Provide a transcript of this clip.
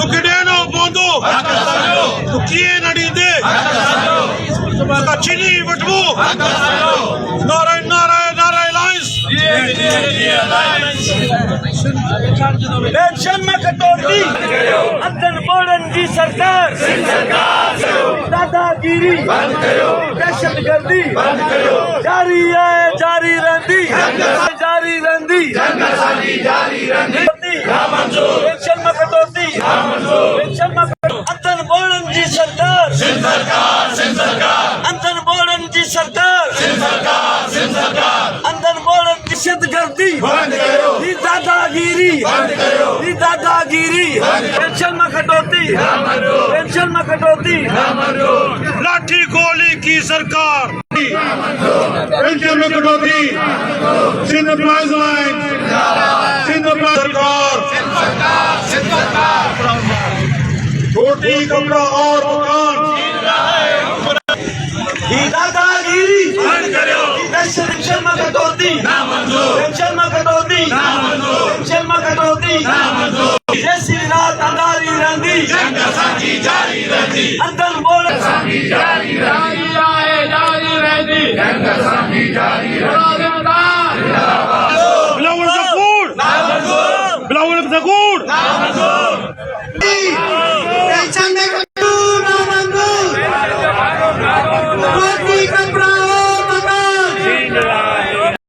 ನುಗ್ಗಿಡೇನೋ ಬೋಂದು ನುಗ್ಗಿಯೇ ಕಚ್ಚಿನಿ ಬಟ್ಬು Narayana Narayana Narayana lines pension में कटौती अंदर मोड़न की सरकार दादागिरी दहशतगर्दी जारी है जारी रहती पेंशन में कटौती पेंशन में अंदर मोड़न की सरकार अंदर मोड़न की सरकार अंदर मोड़न की दहशतगर्दी दादागिरी पेंशन में कटौती पेंशन में कटौती लाठी गोली की सरकार पेंशन में कटौती सिंध प्राइज लाइन सिंध सरकार रोटी कपड़ा और मकान दादागिरी पेंशन में कटौती पेंशन में कटौती पेंशन में कटौती जैसी रात अंधारी रहती अंदर बोल जारी रहती बिलावल जकूर बिलावल जकूर